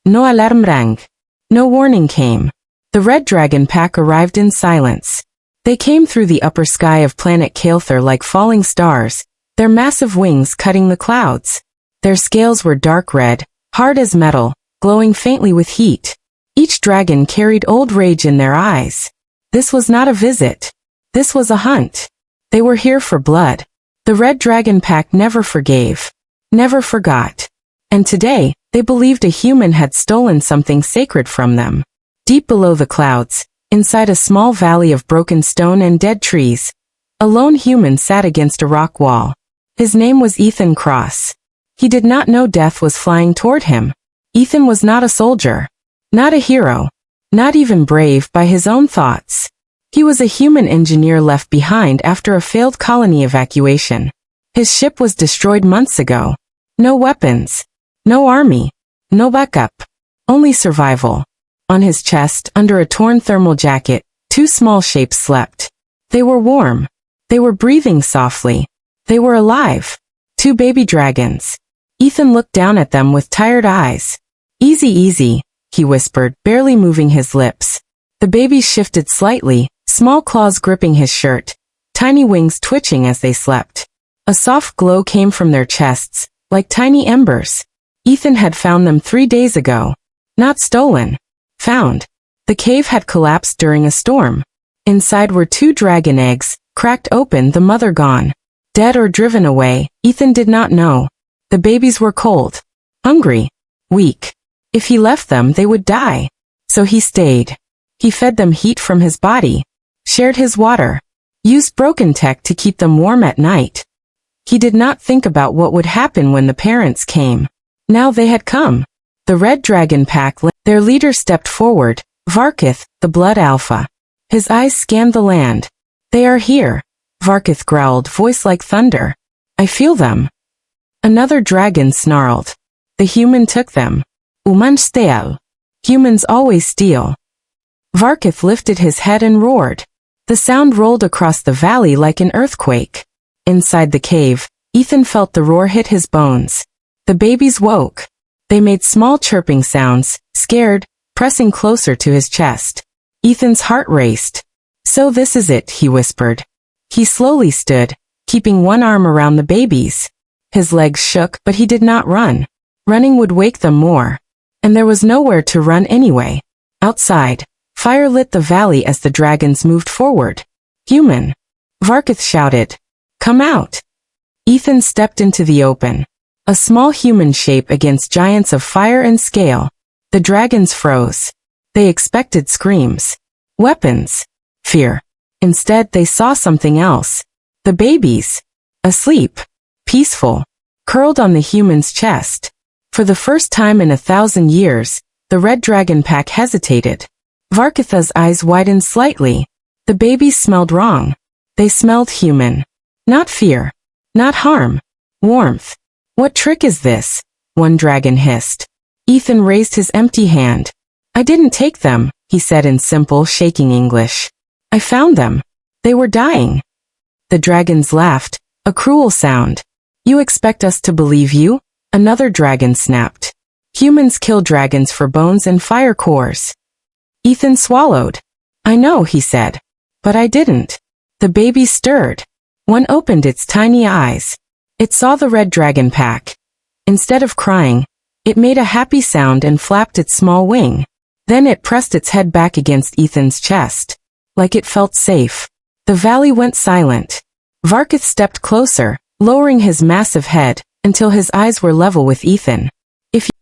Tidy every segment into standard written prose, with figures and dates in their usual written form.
No alarm rang. No warning came. The Red Dragon Pack arrived in silence. They came through the upper sky of planet Kael'thar like falling stars, their massive wings cutting the clouds. Their scales were dark red, hard as metal, glowing faintly with heat. Each dragon carried old rage in their eyes. This was not a visit. This was a hunt. They were here for blood. The Red Dragon Pack never forgave, never forgot. And today, they believed a human had stolen something sacred from them. Deep below the clouds, inside a small valley of broken stone and dead trees, a lone human sat against a rock wall. His name was Ethan Cross. He did not know death was flying toward him. Ethan was not a soldier, not a hero, not even brave by his own thoughts. He was a human engineer left behind after a failed colony evacuation. His ship was destroyed months ago. No weapons, no army, no backup, only survival. On his chest, under a torn thermal jacket, two small shapes slept. They were warm. They were breathing softly. They were alive. Two baby dragons. Ethan looked down at them with tired eyes. Easy, easy, he whispered, barely moving his lips. The babies shifted slightly, small claws gripping his shirt, tiny wings twitching as they slept. A soft glow came from their chests, like tiny embers. Ethan had found them 3 days ago. Not stolen. Found. The cave had collapsed during a storm. Inside were 2 dragon eggs, cracked open, the mother gone. Dead or driven away, Ethan did not know. The babies were cold, hungry, weak. If he left them, they would die. So he stayed. He fed them heat from his body, shared his water, used broken tech to keep them warm at night. He did not think about what would happen when the parents came. Now they had come. The Red Dragon Pack, their leader stepped forward, Varkith, the Blood Alpha. His eyes scanned the land. They are here, Varkith growled, voice like thunder. I feel them. Another dragon snarled. The human took them. Human stjäl. Humans always steal. Varkith lifted his head and roared. The sound rolled across the valley like an earthquake. Inside the cave, Ethan felt the roar hit his bones. The babies woke. They made small chirping sounds, scared, pressing closer to his chest. Ethan's heart raced. So this is it, he whispered. He slowly stood, keeping one arm around the babies. His legs shook, but he did not run. Running would wake them more. And there was nowhere to run anyway. Outside, fire lit the valley as the dragons moved forward. Human. Varkith shouted. Come out. Ethan stepped into the open. A small human shape against giants of fire and scale. The dragons froze. They expected screams. Weapons. Fear. Instead, they saw something else. The babies. Asleep. Peaceful. Curled on the human's chest. For the first time in 1,000 years, the Red Dragon Pack hesitated. Varkitha's eyes widened slightly. The babies smelled wrong. They smelled human. Not fear. Not harm. Warmth. What trick is this? One dragon hissed. Ethan raised his empty hand. I didn't take them, he said in simple, shaking English. I found them. They were dying. The dragons laughed, a cruel sound. You expect us to believe you? Another dragon snapped. Humans kill dragons for bones and fire cores. Ethan swallowed. I know, he said. But I didn't. The baby stirred. One opened its tiny eyes. It saw the Red Dragon Pack. Instead of crying, it made a happy sound and flapped its small wing. Then it pressed its head back against Ethan's chest. Like it felt safe. The valley went silent. Varkith stepped closer, lowering his massive head, until his eyes were level with Ethan.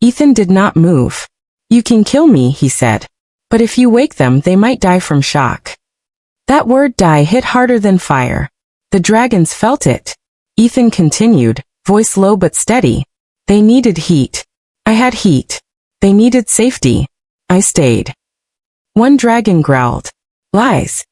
Ethan did not move. You can kill me, he said. But if you wake them, they might die from shock. That word die hit harder than fire. The dragons felt it. Ethan continued, voice low but steady. They needed heat. I had heat. They needed safety. I stayed. One dragon growled. Lies.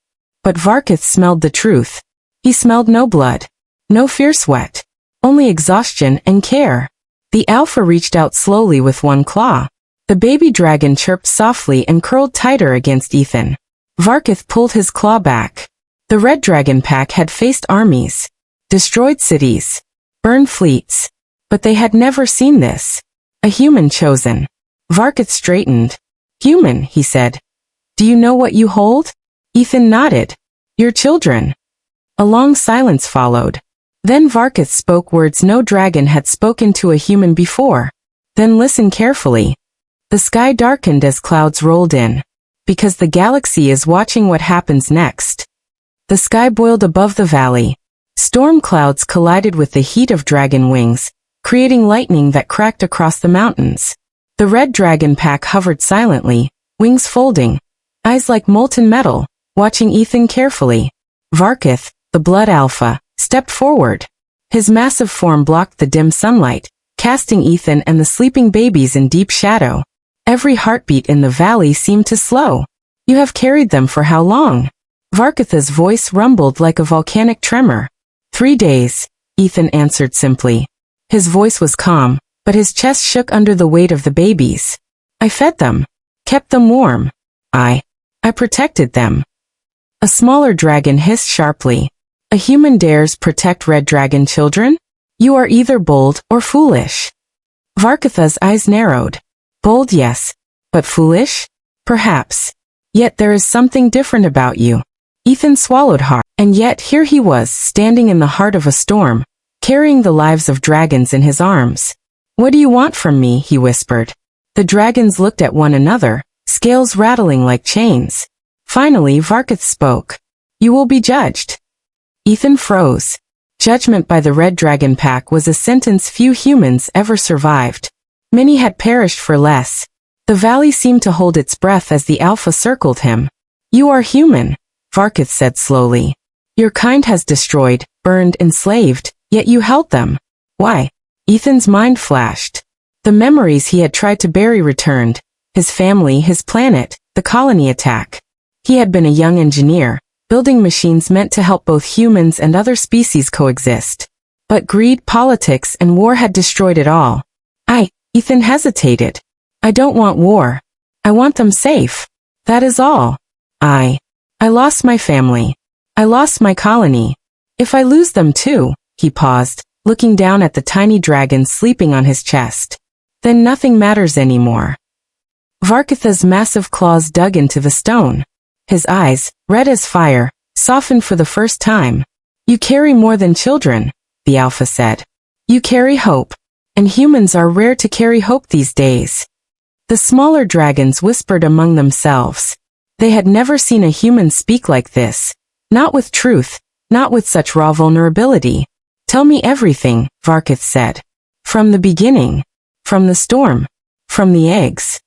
But Varkith smelled the truth. He smelled no blood. No fear sweat. Only exhaustion and care. The alpha reached out slowly with one claw. The baby dragon chirped softly and curled tighter against Ethan. Varkith pulled his claw back. The Red Dragon Pack had faced armies, destroyed cities, burned fleets. But they had never seen this. A human chosen. Varkith straightened. Human, he said. Do you know what you hold? Ethan nodded. Your children. A long silence followed. Then Varkith spoke words no dragon had spoken to a human before. Then listen carefully. The sky darkened as clouds rolled in. Because the galaxy is watching what happens next. The sky boiled above the valley. Storm clouds collided with the heat of dragon wings, creating lightning that cracked across the mountains. The red dragon pack hovered silently, wings folding, eyes like molten metal, watching Ethan carefully. Varkith, the blood alpha, stepped forward. His massive form blocked the dim sunlight, casting Ethan and the sleeping babies in deep shadow. Every heartbeat in the valley seemed to slow. You have carried them for how long? Varkith's voice rumbled like a volcanic tremor. 3 days, Ethan answered simply. His voice was calm, but his chest shook under the weight of the babies. I fed them. Kept them warm. I protected them. A smaller dragon hissed sharply. A human dares protect red dragon children? You are either bold or foolish. Varkith's eyes narrowed. Bold, yes. But foolish? Perhaps. Yet there is something different about you. Ethan swallowed hard. And yet here he was, standing in the heart of a storm, carrying the lives of dragons in his arms. What do you want from me? He whispered. The dragons looked at one another, scales rattling like chains. Finally Varkith spoke. You will be judged. Ethan froze. Judgment by the red dragon pack was a sentence few humans ever survived. Many had perished for less. The valley seemed to hold its breath as the alpha circled him. You are human, Varkith said slowly. Your kind has destroyed, burned, enslaved, yet you held them. Why? Ethan's mind flashed. The memories he had tried to bury returned. His family, his planet, the colony attack. He had been a young engineer, building machines meant to help both humans and other species coexist. But greed, politics, and war had destroyed it all. Ethan hesitated. I don't want war. I want them safe. That is all. I lost my family. I lost my colony. If I lose them too, he paused, looking down at the tiny dragon sleeping on his chest. Then nothing matters anymore. Varkith's massive claws dug into the stone. His eyes, red as fire, softened for the first time. You carry more than children, the alpha said. You carry hope. And humans are rare to carry hope these days. The smaller dragons whispered among themselves. They had never seen a human speak like this. Not with truth, not with such raw vulnerability. Tell me everything, Varkith said. From the beginning. From the storm. From the eggs.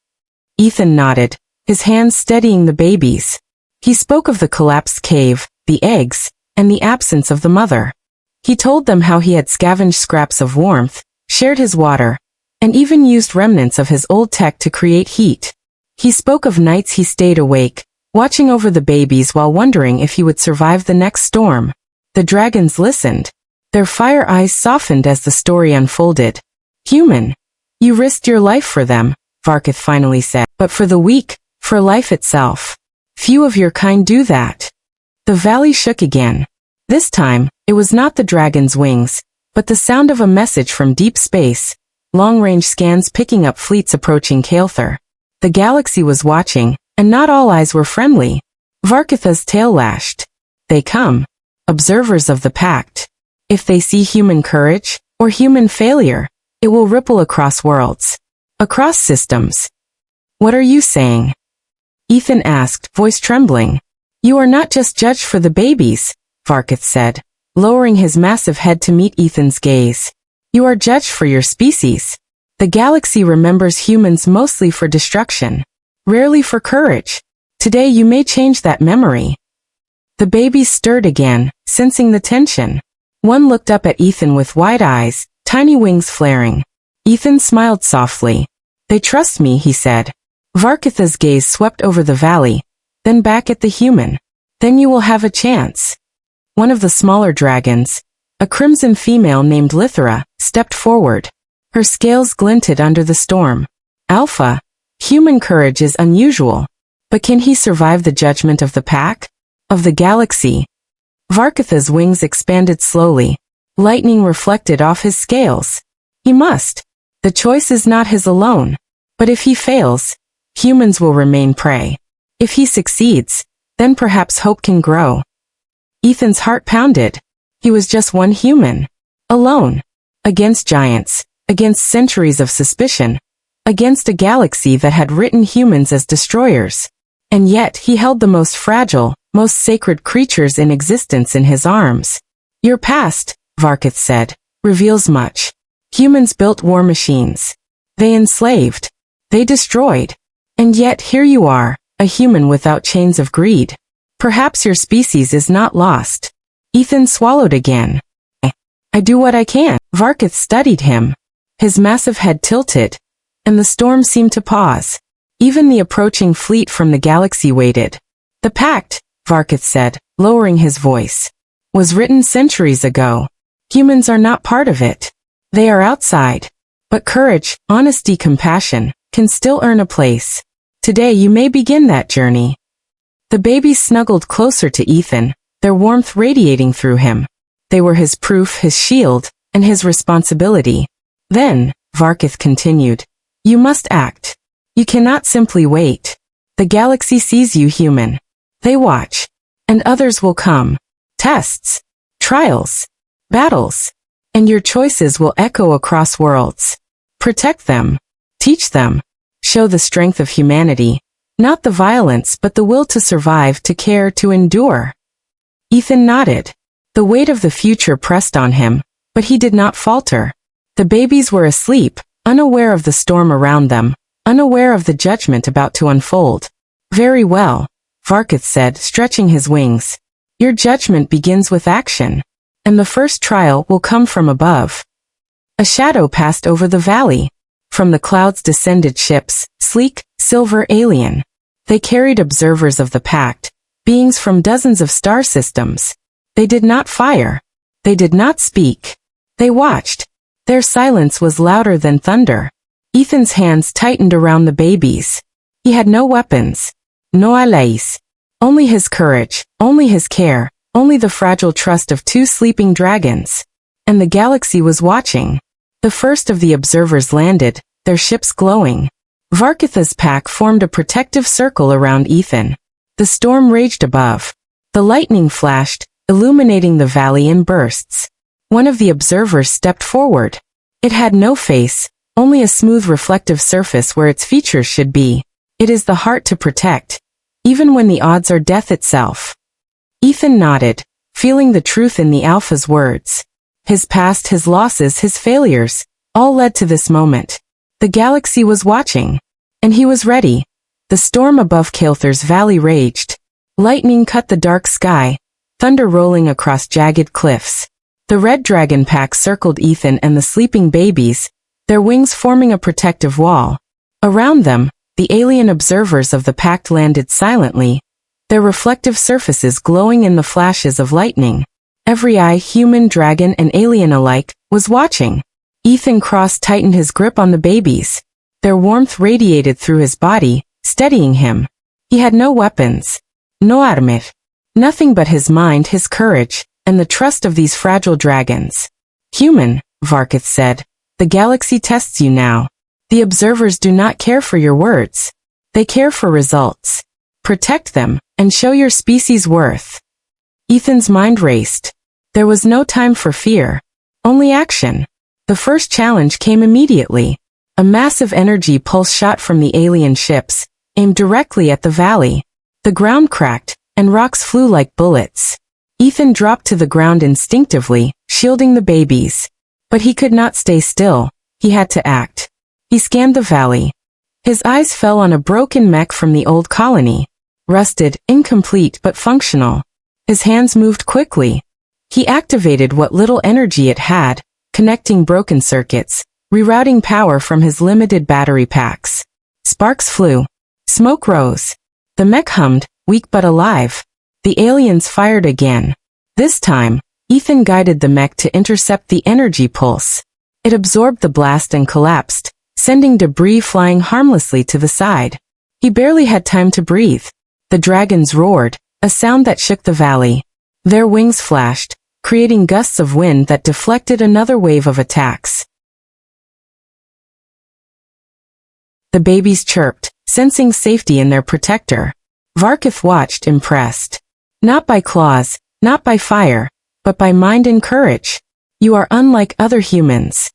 Ethan nodded, his hands steadying the babies. He spoke of the collapsed cave, the eggs, and the absence of the mother. He told them how he had scavenged scraps of warmth, shared his water, and even used remnants of his old tech to create heat. He spoke of nights he stayed awake, watching over the babies while wondering if he would survive the next storm. The dragons listened. Their fire eyes softened as the story unfolded. Human. You risked your life for them, Varkith finally said. But for the weak, for life itself. Few of your kind do that. The valley shook again. This time, it was not the dragon's wings, but the sound of a message from deep space, long-range scans picking up fleets approaching Kael'thar. The galaxy was watching, and not all eyes were friendly. Varkith's tail lashed. They come. Observers of the pact. If they see human courage, or human failure, it will ripple across worlds. Across systems. What are you saying? Ethan asked, voice trembling. You are not just judged for the babies, Varkith said, lowering his massive head to meet Ethan's gaze. You are judged for your species. The galaxy remembers humans mostly for destruction, rarely for courage. Today you may change that memory. The babies stirred again, sensing the tension. One looked up at Ethan with wide eyes, tiny wings flaring. Ethan smiled softly. They trust me, he said. Varkith's gaze swept over the valley, then back at the human. Then you will have a chance. One of the smaller dragons, a crimson female named Lithera, stepped forward. Her scales glinted under the storm. Alpha, human courage is unusual. But can he survive the judgment of the pack? Of the galaxy? Varkith's wings expanded slowly. Lightning reflected off his scales. He must. The choice is not his alone. But if he fails, humans will remain prey. If he succeeds, then perhaps hope can grow. Ethan's heart pounded. He was just one human. Alone. Against giants. Against centuries of suspicion. Against a galaxy that had written humans as destroyers. And yet he held the most fragile, most sacred creatures in existence in his arms. Your past, Varkith said, reveals much. Humans built war machines. They enslaved. They destroyed. And yet here you are, a human without chains of greed. Perhaps your species is not lost. Ethan swallowed again. I do what I can. Varkith studied him. His massive head tilted, and the storm seemed to pause. Even the approaching fleet from the galaxy waited. The pact, Varkith said, lowering his voice, was written centuries ago. Humans are not part of it. They are outside. But courage, honesty, compassion, can still earn a place. Today you may begin that journey. The babies snuggled closer to Ethan, their warmth radiating through him. They were his proof, his shield, and his responsibility. Then, Varkith continued, you must act. You cannot simply wait. The galaxy sees you human. They watch. And others will come. Tests. Trials. Battles. And your choices will echo across worlds. Protect them. Teach them. Show the strength of humanity. Not the violence but the will to survive, to care, to endure. Ethan nodded. The weight of the future pressed on him, but he did not falter. The babies were asleep, unaware of the storm around them, unaware of the judgment about to unfold. Very well, Varkith said, stretching his wings. Your judgment begins with action, and the first trial will come from above. A shadow passed over the valley. From the clouds descended ships, sleek, silver, alien. They carried observers of the pact, beings from dozens of star systems. They did not fire. They did not speak. They watched. Their silence was louder than thunder. Ethan's hands tightened around the babies. He had no weapons. No allies. Only his courage, only his care, only the fragile trust of two sleeping dragons. And the galaxy was watching. The first of the observers landed, their ships glowing. Varkith's pack formed a protective circle around Ethan. The storm raged above. The lightning flashed, illuminating the valley in bursts. One of the observers stepped forward. It had no face, only a smooth reflective surface where its features should be. It is the heart to protect, even when the odds are death itself. Ethan nodded, feeling the truth in the Alpha's words. His past, his losses, his failures, all led to this moment. The galaxy was watching, and he was ready. The storm above Kael'thir's valley raged. Lightning cut the dark sky, thunder rolling across jagged cliffs. The red dragon pack circled Ethan and the sleeping babies, their wings forming a protective wall. Around them, the alien observers of the pact landed silently, their reflective surfaces glowing in the flashes of lightning. Every eye, human, dragon, and alien alike, was watching. Ethan tightened his grip on the babies. Their warmth radiated through his body, steadying him. He had no weapons. No armor. Nothing but his mind, his courage, and the trust of these fragile dragons. Human, Varkith said, the galaxy tests you now. The observers do not care for your words. They care for results. Protect them, and show your species worth. Ethan's mind raced. There was no time for fear. Only action. The first challenge came immediately. A massive energy pulse shot from the alien ships, aimed directly at the valley. The ground cracked, and rocks flew like bullets. Ethan dropped to the ground instinctively, shielding the babies. But he could not stay still. He had to act. He scanned the valley. His eyes fell on a broken mech from the old colony. Rusted, incomplete but functional. His hands moved quickly. He activated what little energy it had, connecting broken circuits, rerouting power from his limited battery packs. Sparks flew. Smoke rose. The mech hummed, weak but alive. The aliens fired again. This time, Ethan guided the mech to intercept the energy pulse. It absorbed the blast and collapsed, sending debris flying harmlessly to the side. He barely had time to breathe. The dragons roared, a sound that shook the valley. Their wings flashed, creating gusts of wind that deflected another wave of attacks. The babies chirped, sensing safety in their protector. Varkith watched, impressed. Not by claws, not by fire, but by mind and courage. You are unlike other humans.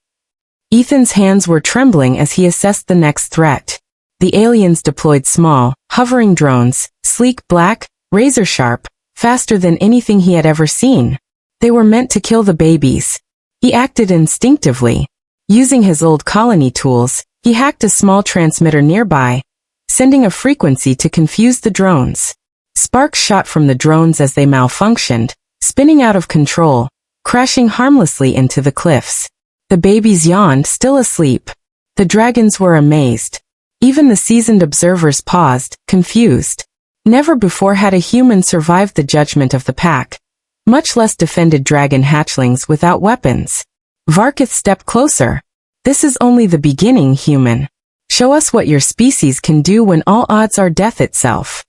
Ethan's hands were trembling as he assessed the next threat. The aliens deployed small, hovering drones, sleek black, razor-sharp, faster than anything he had ever seen. They were meant to kill the babies. He acted instinctively. Using his old colony tools, he hacked a small transmitter nearby, sending a frequency to confuse the drones. Sparks shot from the drones as they malfunctioned, spinning out of control, crashing harmlessly into the cliffs. The babies yawned, still asleep. The dragons were amazed. Even the seasoned observers paused, confused. Never before had a human survived the judgment of the pack, much less defended dragon hatchlings without weapons. Varkith stepped closer. This is only the beginning, human. Show us what your species can do when all odds are death itself.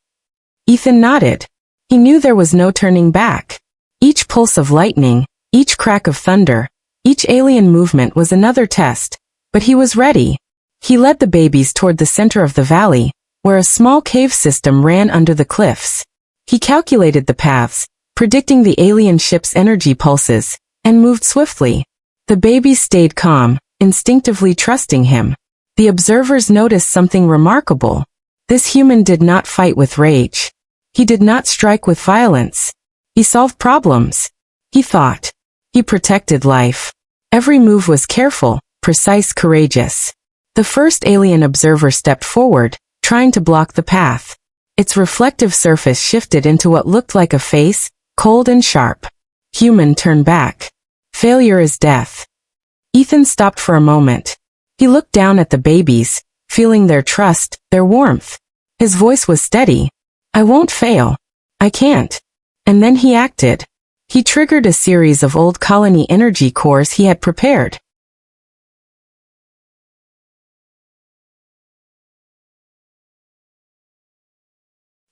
Ethan nodded. He knew there was no turning back. Each pulse of lightning, each crack of thunder, each alien movement was another test, but he was ready. He led the babies toward the center of the valley, where a small cave system ran under the cliffs. He calculated the paths, predicting the alien ship's energy pulses, and moved swiftly. The babies stayed calm, instinctively trusting him. The observers noticed something remarkable. This human did not fight with rage. He did not strike with violence. He solved problems. He thought. He protected life. Every move was careful, precise, courageous. The first alien observer stepped forward, trying to block the path. Its reflective surface shifted into what looked like a face, cold and sharp. Human turned back. Failure is death. Ethan stopped for a moment. He looked down at the babies, feeling their trust, their warmth. His voice was steady. I won't fail. I can't. And then he acted. He triggered a series of old colony energy cores he had prepared.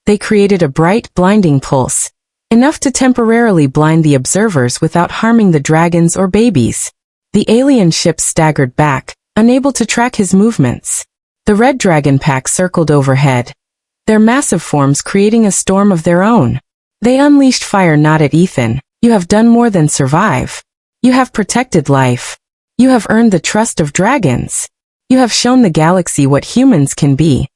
They created a bright, blinding pulse, enough to temporarily blind the observers without harming the dragons or babies. The alien ship staggered back, unable to track his movements. The red dragon pack circled overhead, their massive forms creating a storm of their own. They unleashed fire not at Ethan. You have done more than survive. You have protected life. You have earned the trust of dragons. You have shown the galaxy what humans can be.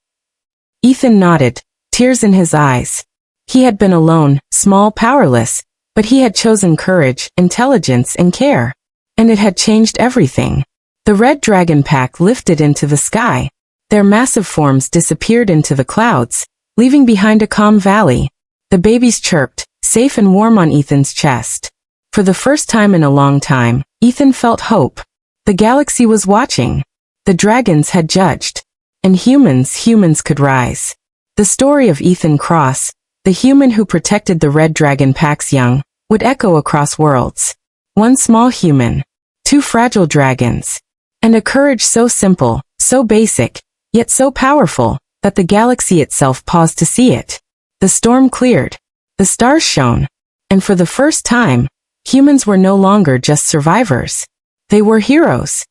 Ethan nodded, tears in his eyes. He had been alone, small, powerless, but he had chosen courage, intelligence, and care. And it had changed everything. The red dragon pack lifted into the sky. Their massive forms disappeared into the clouds, leaving behind a calm valley. The babies chirped, safe and warm on Ethan's chest. For the first time in a long time, Ethan felt hope. The galaxy was watching. The dragons had judged. And humans could rise. The story of Ethan Cross, the human who protected the red dragon pack's young, would echo across worlds. One small human, two fragile dragons, and a courage so simple, so basic, yet so powerful, that the galaxy itself paused to see it. The storm cleared. The stars shone. And for the first time, humans were no longer just survivors. They were heroes.